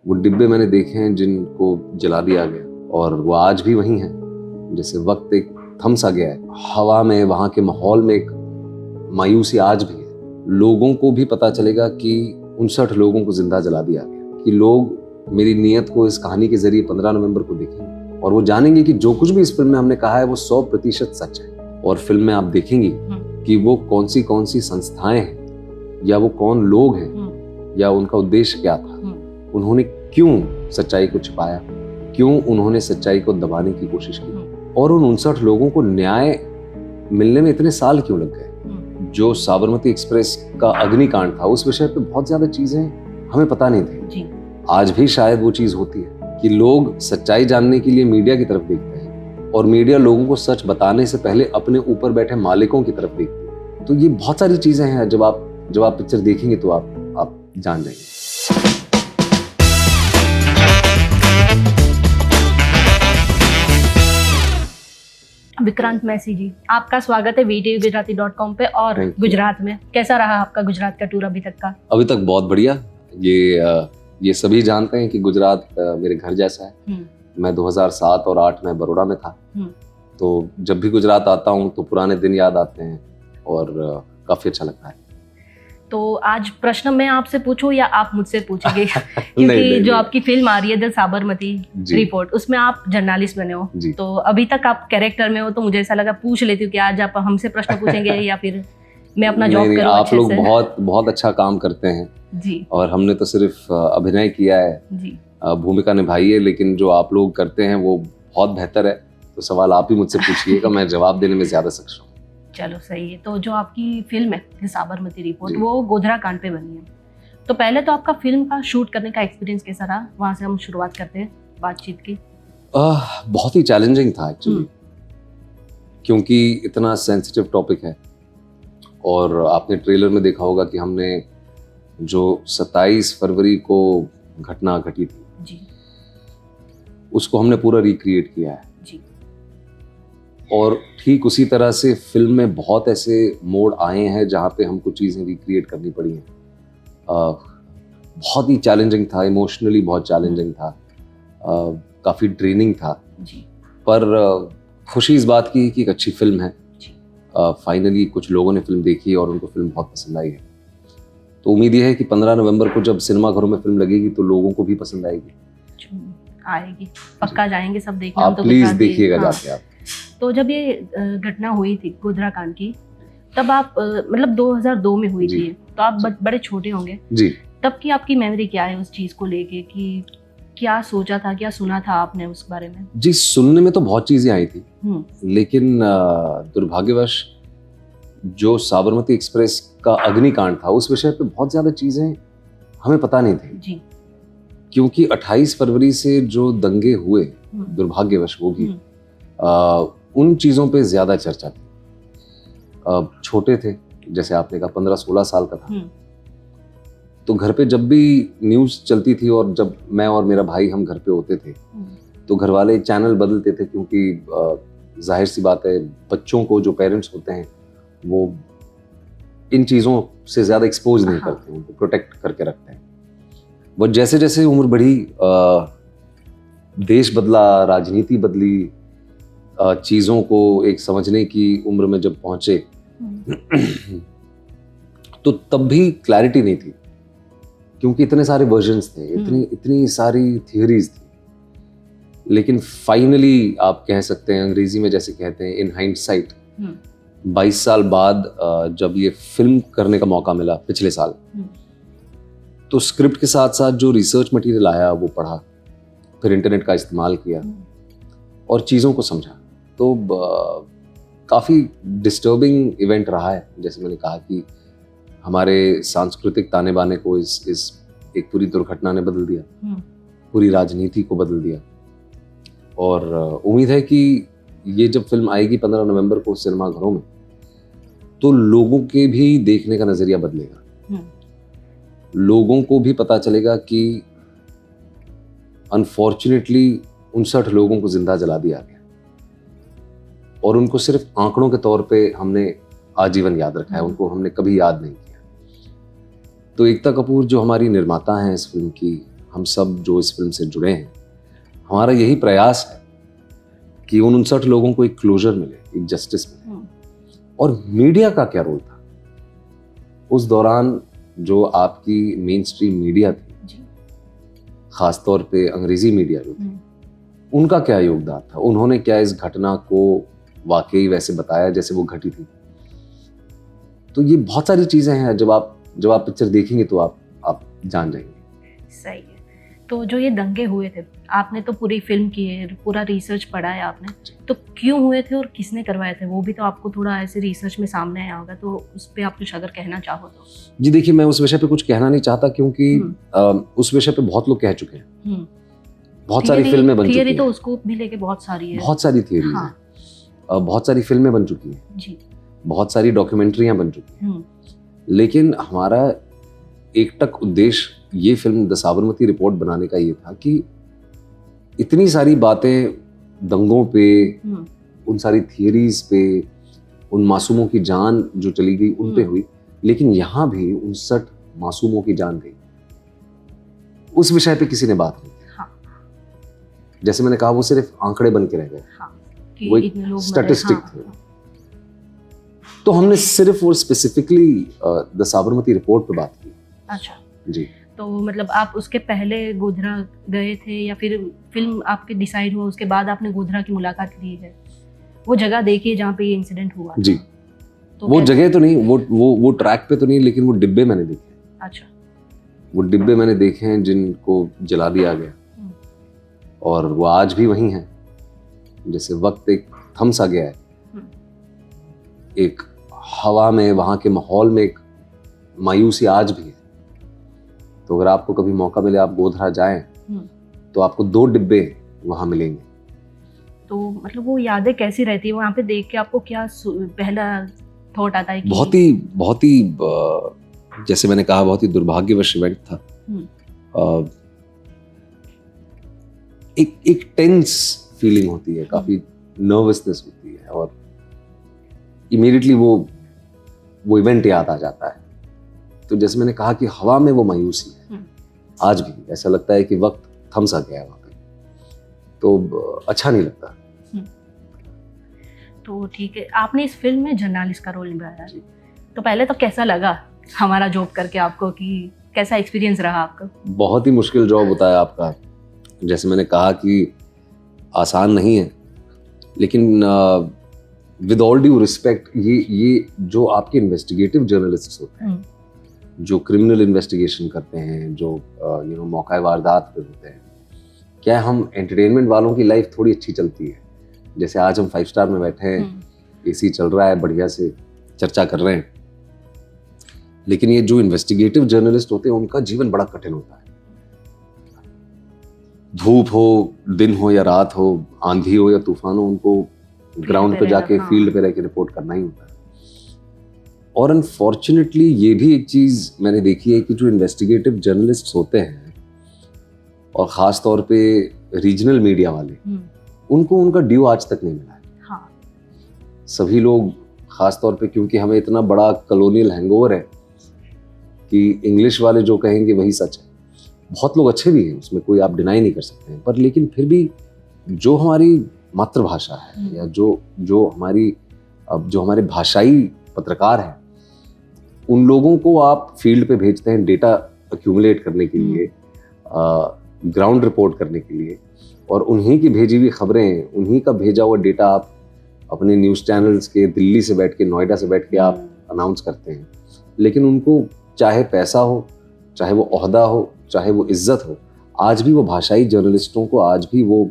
वो डिब्बे मैंने देखे हैं जिनको जला दिया गया और वो आज भी वहीं हैं। जैसे वक्त एक थम सा गया है, हवा में, वहाँ के माहौल में एक मायूसी आज भी है। लोगों को भी पता चलेगा कि 59 लोगों को जिंदा जला दिया गया, कि लोग मेरी नीयत को इस कहानी के जरिए 15 नवंबर को देखेंगे और वो जानेंगे कि जो कुछ भी इस फिल्म में हमने कहा है वो 100% सच है। और फिल्म में आप देखेंगे कि वो कौन सी संस्थाएं हैं या वो कौन लोग हैं या उनका उद्देश्य क्या था, उन्होंने क्यों सच्चाई को छिपाया, क्यों उन्होंने सच्चाई को दबाने की कोशिश की और उन 59 लोगों को न्याय मिलने में इतने साल क्यों लग गए। जो साबरमती एक्सप्रेस का अग्निकांड था उस विषय पे बहुत ज्यादा चीजें हमें पता नहीं थी जी। आज भी शायद वो चीज होती है कि लोग सच्चाई जानने के लिए मीडिया की तरफ देखते हैं और मीडिया लोगों को सच बताने से पहले अपने ऊपर बैठे मालिकों की तरफ देखती है। तो ये बहुत सारी चीजें हैं, जब आप पिक्चर देखेंगे तो आप जान जाएंगे। विक्रांत मैसी जी, आपका स्वागत है VTVGujarati.com पे। और गुजरात में कैसा रहा आपका गुजरात का टूर अभी तक का? अभी तक बहुत बढ़िया। ये सभी जानते हैं कि गुजरात मेरे घर जैसा है। मैं 2007 और 2008 में बड़ौदा में था, तो जब भी गुजरात आता हूँ तो पुराने दिन याद आते हैं और काफी अच्छा लगता है। तो आज प्रश्न मैं आपसे पूछूं या आप मुझसे पूछेंगे? क्योंकि जो आपकी फिल्म आ रही है द साबरमती रिपोर्ट, उसमें आप जर्नलिस्ट बने हो, तो अभी तक आप कैरेक्टर में हो, तो मुझे ऐसा लगा पूछ लेती हूँ कि आज आप हमसे प्रश्न पूछेंगे या फिर मैं अपना जॉब करूँ। आप लोग बहुत अच्छा काम करते हैं जी, और हमने तो सिर्फ अभिनय किया है जी, भूमिका निभाई है, लेकिन जो आप लोग करते हैं वो बहुत बेहतर है। तो सवाल आप ही मुझसे पूछिएगा, मैं जवाब देने में ज्यादा सक्षम हूँ। चलो सही है। तो जो आपकी फिल्म है साबरमती रिपोर्ट, वो गोधरा कांड पे बनी है। तो पहले तो आपका फिल्म का शूट करने का एक्सपीरियंस कैसा रहा? वहां से हम शुरुआत करते हैं बातचीत की। बहुत ही चैलेंजिंग था एक्चुअली, क्योंकि इतना सेंसिटिव टॉपिक है। और आपने ट्रेलर में देखा होगा कि हमने जो 27 फरवरी को घटना घटी थी जी, उसको हमने पूरा रिक्रिएट किया है जी। और ठीक उसी तरह से फिल्म में बहुत ऐसे मोड़ आए हैं जहाँ पे हमको चीज़ें रिक्रिएट करनी पड़ी हैं। बहुत ही चैलेंजिंग था, इमोशनली बहुत चैलेंजिंग था, काफ़ी ड्रेनिंग था जी। पर खुशी इस बात की कि एक अच्छी फिल्म है। फाइनली कुछ लोगों ने फिल्म देखी और उनको फिल्म बहुत पसंद आई है। तो उम्मीद ये है कि 15 नवंबर को जब सिनेमा घरों में फिल्म लगेगी तो लोगों को भी पसंद आएगी। पक्का जाएंगे सब देखने। आप प्लीज देखिएगा जाके आप। तो जब ये घटना हुई थी गोधरा कांड की, तब आप मतलब 2002 में हुई थी, तो आप बड़े छोटे होंगे जी। तब की आपकी मेमोरी क्या है उस चीज को लेके, कि क्या सोचा था, क्या सुना था आपने उस बारे में? जी, सुनने में तो बहुत चीजें आई थी, लेकिन दुर्भाग्यवश जो साबरमती एक्सप्रेस का अग्निकांड था उस विषय पे बहुत ज्यादा चीजें हमें पता नहीं थी जी। क्योंकि 28 फरवरी से जो दंगे हुए, दुर्भाग्यवश वो भी उन चीजों पे ज्यादा चर्चा थी। छोटे थे, जैसे आपने कहा 15-16 साल का था, तो घर पे जब भी न्यूज चलती थी और जब मैं और मेरा भाई हम घर पे होते थे तो घर वाले चैनल बदलते थे, क्योंकि जाहिर सी बात है बच्चों को, जो पेरेंट्स होते हैं वो इन चीज़ों से ज़्यादा एक्सपोज नहीं करते, उनको प्रोटेक्ट करके रखते हैं। वो जैसे जैसे उम्र बढ़ी, देश बदला, राजनीति बदली, चीज़ों को एक समझने की उम्र में जब पहुंचे तो तब भी क्लैरिटी नहीं थी, क्योंकि इतने सारे वर्जन्स थे, इतनी सारी थियरीज थी। लेकिन फाइनली आप कह सकते हैं, अंग्रेजी में जैसे कहते हैं इन हाइंडसाइट, 22 साल बाद जब ये फिल्म करने का मौका मिला पिछले साल, तो स्क्रिप्ट के साथ साथ जो रिसर्च मटेरियल आया वो पढ़ा, फिर इंटरनेट का इस्तेमाल किया और चीज़ों को समझा। तो काफ़ी डिस्टर्बिंग इवेंट रहा है। जैसे मैंने कहा कि हमारे सांस्कृतिक ताने बाने को इस एक पूरी दुर्घटना ने बदल दिया, पूरी राजनीति को बदल दिया। और उम्मीद है कि ये जब फिल्म आएगी 15 नवंबर को सिनेमा घरों में, तो लोगों के भी देखने का नजरिया बदलेगा। लोगों को भी पता चलेगा कि अनफॉर्चुनेटली 59 लोगों को जिंदा जला दिया गया और उनको सिर्फ आंकड़ों के तौर पे हमने आजीवन याद रखा है, उनको हमने कभी याद नहीं किया। तो एकता कपूर जो हमारी निर्माता हैं इस फिल्म की, हम सब जो इस फिल्म से जुड़े हैं, हमारा यही प्रयास है कि उन 59 लोगों को एक क्लोजर मिले, एक जस्टिस मिले। और मीडिया का क्या रोल था उस दौरान? जो आपकी मेन स्ट्रीम मीडिया थी, खासतौर पे अंग्रेजी मीडिया जो थी, उनका क्या योगदान था? उन्होंने क्या इस घटना को वाकई वैसे बताया जैसे वो घटी थी? तो ये बहुत सारी चीजें हैं, जब आप पिक्चर देखेंगे तो आप जान जाएंगे। सही है। तो जो ये दंगे हुए थे, आपने तो पूरी फिल्म की है, पूरा रिसर्च पढ़ा है आपने, तो क्यों हुए थे और किसने करवाए थे, वो भी तो आपको थोड़ा ऐसे रिसर्च में सामने आया होगा, तो उस पर आप कुछ अगर कहना चाहो तो। जी देखिए, मैं उस विषय पे कुछ कहना नहीं चाहता, क्योंकि उस विषय पे बहुत लोग कह चुके हैं, बहुत सारी फिल्में बन चुकी हैं। थियरी तो उसको भी लेके बहुत सारी है, बहुत सारी थियरीज हैं, बहुत सारी फिल्में बन चुकी हैं जी, बहुत सारी डॉक्यूमेंट्रियां बन चुकी हैं, लेकिन हमारा एकटक उद्देश्य ये फिल्म द साबरमती रिपोर्ट बनाने का ये था कि इतनी सारी बातें दंगों पे, उन सारी थियरीज पे, उन मासूमों की जान जो चली गई उन पे हुई, लेकिन यहाँ भी 59 मासूमों की जान गई। उस विषय पे किसी ने बात नहीं की। हाँ। जैसे मैंने कहा, वो सिर्फ आंकड़े बन के रह गए। हाँ, वो एक स्टैटिस्टिक थे। तो हमने सिर्फ और स्पेसिफिकली द साबरमती रिपोर्ट पे बात की। अच्छा जी। तो मतलब आप उसके पहले गोधरा गए थे, या फिर फिल्म आपके डिसाइड हुआ उसके बाद आपने गोधरा की मुलाकात ली है, वो जगह देखी है जहाँ पे ये इंसिडेंट हुआ? जी। तो वो जगह तो नहीं, वो ट्रैक पे तो नहीं, लेकिन वो डिब्बे मैंने देखे। अच्छा। वो डिब्बे मैंने देखे हैं जिनको जला दिया गया, और वो आज भी वही हैं। जैसे वक्त एक थम सा गया है, एक हवा में, वहां के माहौल में एक मायूसी आज भी है। तो अगर आपको कभी मौका मिले, आप गोधरा जाएं, तो आपको 2 डिब्बे वहां मिलेंगे। तो मतलब वो यादें कैसी रहती है वहां पे देख के? आपको क्या पहला थॉट आता है कि बहुत ही जैसे मैंने कहा, बहुत ही दुर्भाग्यवश इवेंट था। एक टेंस फीलिंग होती है, काफी नर्वसनेस होती है, और इमीडिएटली वो इवेंट याद आ जाता है। तो जैसे मैंने कहा कि हवा में वो मायूसी है, आज भी ऐसा लगता है कि वक्त थम सा गया है वहां पे, तो अच्छा नहीं लगता। तो ठीक है, आपने इस फिल्म में जर्नलिस्ट का रोल निभाया है, तो पहले तो कैसा लगा हमारा जॉब करके आपको, कि कैसा एक्सपीरियंस रहा आपका? बहुत ही मुश्किल जॉब होता है आपका। जैसे मैंने कहा कि आसान नहीं है, लेकिन विद ऑल ड्यू रिस्पेक्ट, ये जो आपके इन्वेस्टिगेटिव जर्नलिस्ट होते हैं, जो क्रिमिनल इन्वेस्टिगेशन करते हैं, जो मौका वारदात पे होते हैं, क्या हम एंटरटेनमेंट वालों की लाइफ थोड़ी अच्छी चलती है? जैसे आज हम 5 स्टार में बैठे हैं, एसी चल रहा है, बढ़िया से चर्चा कर रहे हैं, लेकिन ये जो इन्वेस्टिगेटिव जर्नलिस्ट होते हैं, उनका जीवन बड़ा कठिन होता है। धूप हो, दिन हो या रात हो, आंधी हो या तूफान हो, उनको ग्राउंड पे जाके, फील्ड पे रह के रिपोर्ट करना ही होता है। और अनफॉर्चुनेटली ये भी एक चीज मैंने देखी है कि जो इन्वेस्टिगेटिव जर्नलिस्ट होते हैं, और खास तौर पे रीजनल मीडिया वाले, उनको उनका ड्यू आज तक नहीं मिला है। हाँ। सभी लोग, खास तौर पे क्योंकि हमें इतना बड़ा कॉलोनियल हैंगओवर है कि इंग्लिश वाले जो कहेंगे वही सच है। बहुत लोग अच्छे भी हैं, उसमें कोई आप डिनाई नहीं कर सकते हैं, पर लेकिन फिर भी जो हमारी मातृभाषा है, या जो हमारे भाषाई पत्रकार हैं, उन लोगों को आप फील्ड पे भेजते हैं डेटा अक्यूमुलेट करने के लिए, ग्राउंड रिपोर्ट करने के लिए, और उन्हीं की भेजी हुई खबरें, उन्हीं का भेजा हुआ डेटा आप अपने न्यूज़ चैनल्स के दिल्ली से बैठ के, नोएडा से बैठ के आप अनाउंस करते हैं। लेकिन उनको चाहे पैसा हो, चाहे वो ओहदा हो, चाहे वो इज्जत हो, आज भी वो भाषाई जर्नलिस्टों को आज भी वो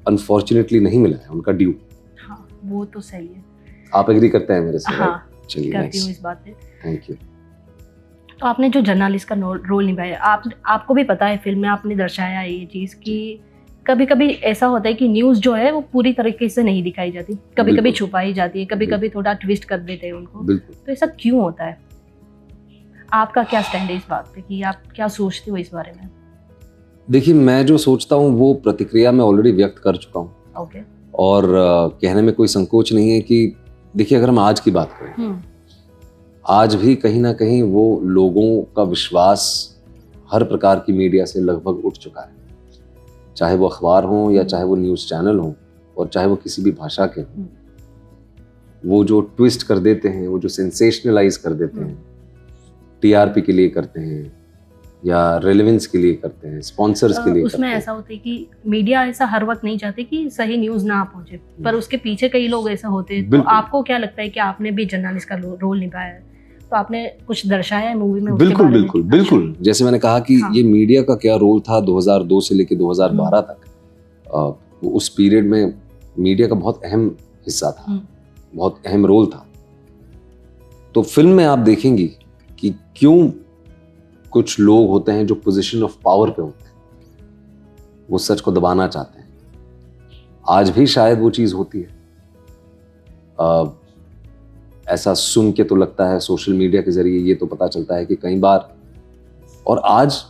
अनफॉर्चुनेटली नहीं मिला है उनका ड्यू। हाँ, वो तो सही है। आप एग्री करते हैं मेरे से? हाँ, चलिए, करती हूँ इस बात पे। Thank you. तो आपने जो जर्नलिस्ट का रोल निभाया, आपको भी पता है फिल्म में आपने दर्शाया है ये चीज़ कि कभी कभी ऐसा होता है कि न्यूज़ जो है वो पूरी तरीके से नहीं दिखाई जाती, कभी कभी छुपाई जाती है, कभी कभी थोड़ा ट्विस्ट कर देते हैं उनको। तो ऐसा क्यों होता है? आपका क्या स्टैंड है इस बात पे, कि आप क्या सोचते हो इस बारे में? देखिए, मैं जो सोचता हूँ वो प्रतिक्रिया में ऑलरेडी व्यक्त कर चुका हूँ। ओके। और कहने में कोई संकोच नहीं है कि देखिए, अगर हम आज की बात करें, आज भी कहीं ना कहीं वो लोगों का विश्वास हर प्रकार की मीडिया से लगभग उठ चुका है, चाहे वो अखबार हो या चाहे वो न्यूज़ चैनल हो और चाहे वो किसी भी भाषा के हों। वो जो ट्विस्ट कर देते हैं, वो जो सेंसेशनलाइज कर देते हैं, टीआरपी के लिए करते हैं या रेलेवेंस के लिए करते हैं, स्पॉन्सर्स के लिए उसमें ऐसा होता है कि मीडिया ऐसा हर वक्त नहीं चाहते कि सही न्यूज़ ना पहुंचे, पर उसके पीछे कई लोग ऐसा होते हैं। तो आपको क्या लगता है कि आपने भी जर्नलिस्ट का रोल निभाया है, तो आपने कुछ दर्शाया है मूवी में? बिल्कुल बिल्कुल बिल्कुल। जैसे मैंने कहा कि ये मीडिया का क्या रोल था 2002 से लेकर 2012 तक, उस पीरियड में मीडिया का बहुत अहम हिस्सा था, बहुत अहम रोल था। तो फिल्म में आप देखेंगी कि क्यों कुछ लोग होते हैं जो पोजीशन ऑफ पावर पे होते हैं, वो सच को दबाना चाहते हैं। आज भी शायद वो चीज होती है। ऐसा सुन के तो लगता है, सोशल मीडिया के जरिए ये तो पता चलता है कि कई बार, और आज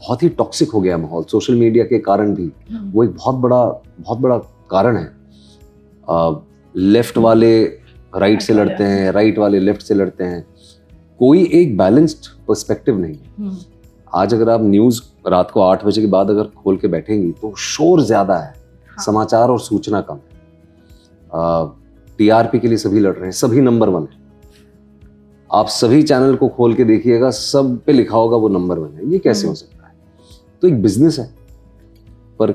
बहुत ही टॉक्सिक हो गया माहौल सोशल मीडिया के कारण भी। वो एक बहुत बड़ा कारण है। लेफ्ट वाले राइट से लड़ते हैं, राइट वाले लेफ्ट से लड़ते हैं, कोई एक बैलेंस्ड पर्सपेक्टिव नहीं है। आज अगर आप न्यूज़ रात को 8 बजे के बाद अगर खोल के बैठेंगी तो शोर ज्यादा है, समाचार और सूचना कम है। टीआरपी के लिए सभी लड़ रहे हैं, सभी नंबर 1 है। आप सभी चैनल को खोल के देखिएगा, सब पे लिखा होगा वो नंबर 1 है। ये कैसे हो सकता है? तो एक बिजनेस है, पर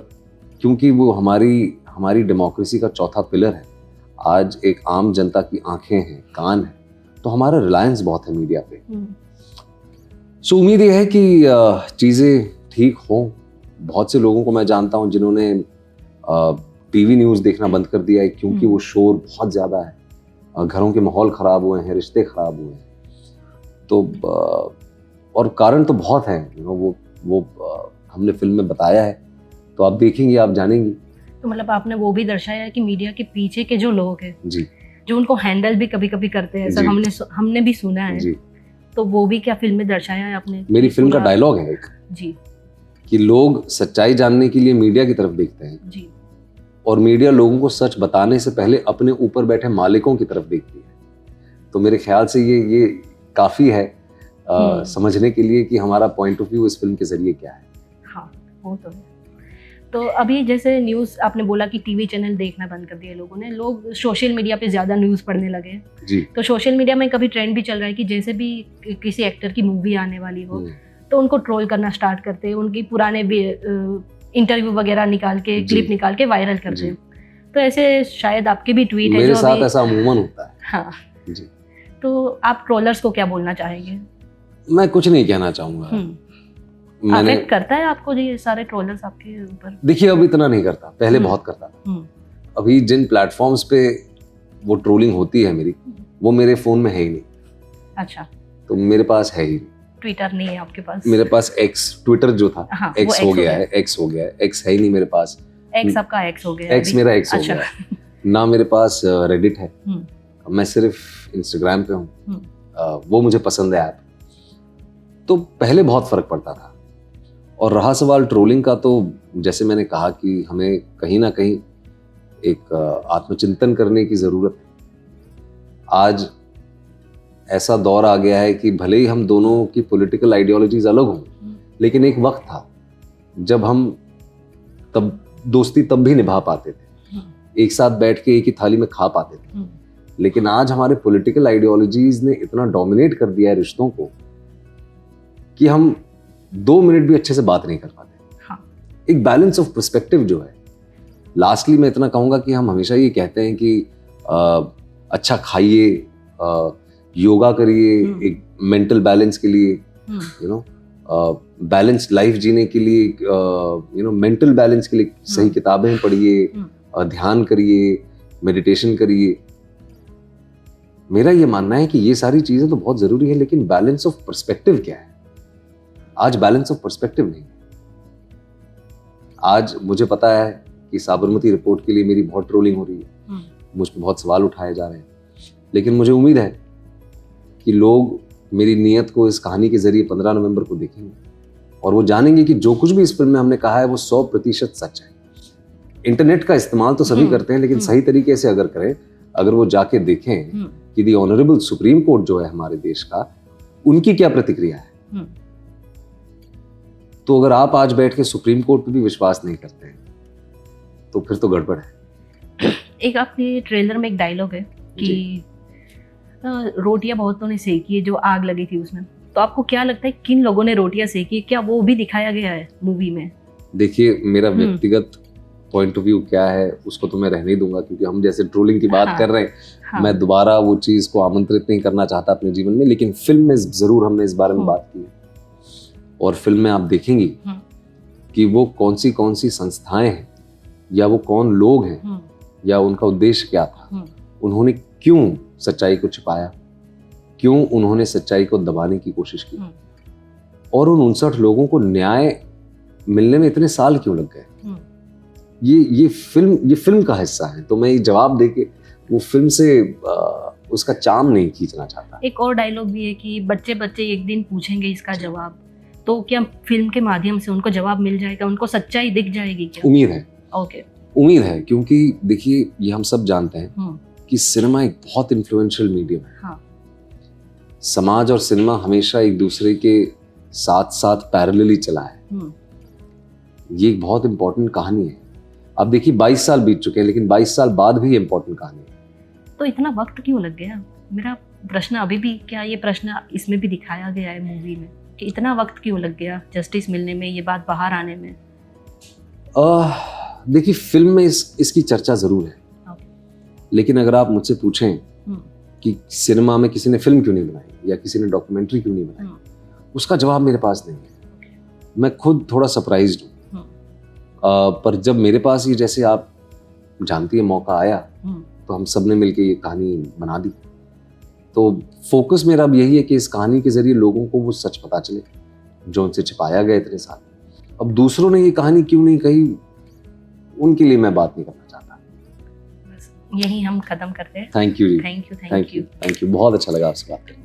क्योंकि वो हमारी डेमोक्रेसी का चौथा पिलर है, आज एक आम जनता की आंखें हैं, कान है, तो हमारा रिलायंस बहुत है मीडिया पे। सो उम्मीद ये है कि चीज़ें ठीक हों। बहुत से लोगों को मैं जानता हूं जिन्होंने टीवी न्यूज़ देखना बंद कर दिया है क्योंकि वो शोर बहुत ज़्यादा है, घरों के माहौल ख़राब हुए हैं, रिश्ते ख़राब हुए हैं। तो और कारण तो बहुत हैं, वो हमने फिल्म में बताया है, तो आप देखेंगे, आप जानेंगी। तो मतलब आपने वो भी दर्शाया है कि मीडिया के पीछे के जो लोग हैं जी, जो उनको हैंडल भी कभी कभी करते हैं, सर हमने भी सुना है जी। तो वो भी क्या फिल्म में दर्शाया है आपने? मेरी फिल्म का डायलॉग है एक जी, कि लोग सच्चाई जानने के लिए मीडिया की तरफ देखते हैं जी, और मीडिया लोगों को सच बताने से पहले अपने ऊपर बैठे मालिकों की तरफ देखती है। तो मेरे ख्याल से ये काफी है समझने के लिए कि हमारा पॉइंट ऑफ व्यू इस फिल्म के जरिए क्या है। हाँ, वो तो है। तो अभी जैसे न्यूज़ आपने बोला कि टीवी चैनल देखना बंद कर दिया लोगों ने, लोग सोशल मीडिया पे ज़्यादा न्यूज़ पढ़ने लगे जी। तो सोशल मीडिया में कभी ट्रेंड भी चल रहा है कि जैसे भी किसी एक्टर की मूवी आने वाली हो तो उनको ट्रोल करना स्टार्ट करते हैं, उनकी पुराने इंटरव्यू वगैरह निकाल के, क्लिप निकाल के वायरल करते हैं। तो ऐसे शायद आपके भी ट्वीट है मेरे साथ ऐसा अमूमन होता है। हाँ जी। तो आप ट्रोलर्स को क्या बोलना चाहेंगे? मैं कुछ नहीं कहना चाहूँगा। अफेक्ट करता है आपको ये सारे ट्रोलर्स आपके ऊपर? देखिए, अब इतना नहीं करता, पहले बहुत करता था। अभी जिन प्लेटफॉर्म्स पे वो ट्रोलिंग होती है मेरी, वो मेरे फोन में है ही नहीं। अच्छा, तो मेरे पास है ही नहीं। ट्विटर नहीं है आपके पास? मेरे पास एक्स, ट्विटर जो था एक्स हो गया है, एक्स है ही नहीं मेरे पास। एक्स आपका एक्स हो गया? एक्स मेरा एक्स हो गया है। ना मेरे पास रेडिट है, मैं सिर्फ इंस्टाग्राम पे हूँ, वो मुझे पसंद है ऐप। तो पहले बहुत फर्क पड़ता था। और रहा सवाल ट्रोलिंग का, तो जैसे मैंने कहा कि हमें कहीं ना कहीं एक आत्मचिंतन करने की जरूरत है। आज ऐसा दौर आ गया है कि भले ही हम दोनों की पॉलिटिकल आइडियोलॉजीज अलग हों, लेकिन एक वक्त था जब हम तब दोस्ती तब भी निभा पाते थे, एक साथ बैठ के एक ही थाली में खा पाते थे। लेकिन आज हमारे पॉलिटिकल आइडियोलॉजीज ने इतना डोमिनेट कर दिया है रिश्तों को कि हम 2 मिनट भी अच्छे से बात नहीं कर पाते। हाँ। एक बैलेंस ऑफ पर्सपेक्टिव जो है। लास्टली मैं इतना कहूंगा कि हम हमेशा ये कहते हैं कि अच्छा खाइए, योगा करिए, एक मेंटल बैलेंस के लिए, बैलेंस्ड लाइफ जीने के लिए, मेंटल बैलेंस के लिए सही किताबें पढ़िए, ध्यान करिए, मेडिटेशन करिए। मेरा ये मानना है कि ये सारी चीजें तो बहुत जरूरी है, लेकिन बैलेंस ऑफ पर्सपेक्टिव क्या है? आज बैलेंस ऑफ पर्सपेक्टिव नहीं। आज मुझे पता है कि साबरमती रिपोर्ट के लिए मेरी बहुत ट्रोलिंग हो रही है, मुझ पर बहुत सवाल उठाए जा रहे हैं, लेकिन मुझे उम्मीद है कि लोग मेरी नीयत को इस कहानी के जरिए 15 नवंबर को देखेंगे और वो जानेंगे कि जो कुछ भी इस फिल्म में हमने कहा है वो 100% सच है। इंटरनेट का इस्तेमाल तो सभी करते हैं, लेकिन सही तरीके से अगर करें, अगर वो जाके देखें कि दी ऑनरेबल सुप्रीम कोर्ट जो है हमारे देश का, उनकी क्या प्रतिक्रिया है, तो अगर आप आज बैठ के सुप्रीम कोर्ट पे भी विश्वास नहीं करते हैं तो फिर तो गड़बड़ है। एक आपके ट्रेलर में एक डायलॉग है कि रोटियां बहुतों ने सेकी है जो आग लगी थी उसमें, तो आपको क्या लगता है किन लोगों ने रोटियां सेकी, क्या वो भी दिखाया गया है मूवी में? देखिए, मेरा व्यक्तिगत पॉइंट ऑफ व्यू क्या है उसको तो मैं रहने ही दूंगा, क्योंकि हम जैसे ट्रोलिंग की बात कर रहे हैं, मैं दोबारा वो चीज को आमंत्रित नहीं करना चाहता अपने जीवन में, लेकिन फिल्म में जरूर हमने इस बारे में बात की है। और फिल्म में आप देखेंगी कि वो कौन सी संस्थाएं हैं या वो कौन लोग हैं या उनका उद्देश्य क्या था, उन्होंने क्यों सच्चाई को छिपाया, क्यों उन्होंने सच्चाई को दबाने की कोशिश की, और उन 59 लोगों को न्याय मिलने में इतने साल क्यों लग गए। ये फिल्म का हिस्सा है, तो मैं ये जवाब देके वो फिल्म से उसका चाम नहीं खींचना चाहता। एक और डायलॉग भी है कि बच्चे बच्चे एक दिन पूछेंगे इसका जवाब, तो क्या फिल्म के माध्यम से उनको जवाब मिल जाएगा, उनको सच्चाई दिख जाएगी क्या? उम्मीद है। ओके, उम्मीद है, क्योंकि देखिए ये हम सब जानते हैं कि सिनेमा एक बहुत इन्फ्लुएंशियल मीडियम है। हाँ। समाज और सिनेमा हमेशा एक दूसरे के साथ साथ पैरेलली चला है। ये एक बहुत इंपॉर्टेंट कहानी है। अब देखिए 22 साल बीत चुके हैं, लेकिन 22 साल बाद भी इंपॉर्टेंट कहानी है। तो इतना वक्त क्यों लग गया? मेरा प्रश्न अभी भी, क्या ये प्रश्न इसमें भी दिखाया गया है मूवी में कि इतना वक्त क्यों लग गया जस्टिस मिलने में, ये बात बाहर आने में? देखिए, फिल्म में इसकी चर्चा जरूर है, लेकिन अगर आप मुझसे पूछें कि सिनेमा में किसी ने फिल्म क्यों नहीं बनाई या किसी ने डॉक्यूमेंट्री क्यों नहीं बनाई, उसका जवाब मेरे पास नहीं है। मैं खुद थोड़ा सरप्राइज्ड हूँ। पर जब मेरे पास ये, जैसे आप जानती है, मौका आया तो हम सब ने मिलकर ये कहानी बना दी। तो फोकस मेरा अब यही है कि इस कहानी के जरिए लोगों को वो सच पता चले जो उनसे छिपाया गया इतने साल। अब दूसरों ने ये कहानी क्यों नहीं कही, उनके लिए मैं बात नहीं करना चाहता। यही हम खत्म करते हैं। थैंक यू जी। Thank you. बहुत अच्छा लगा आपसे बात करके।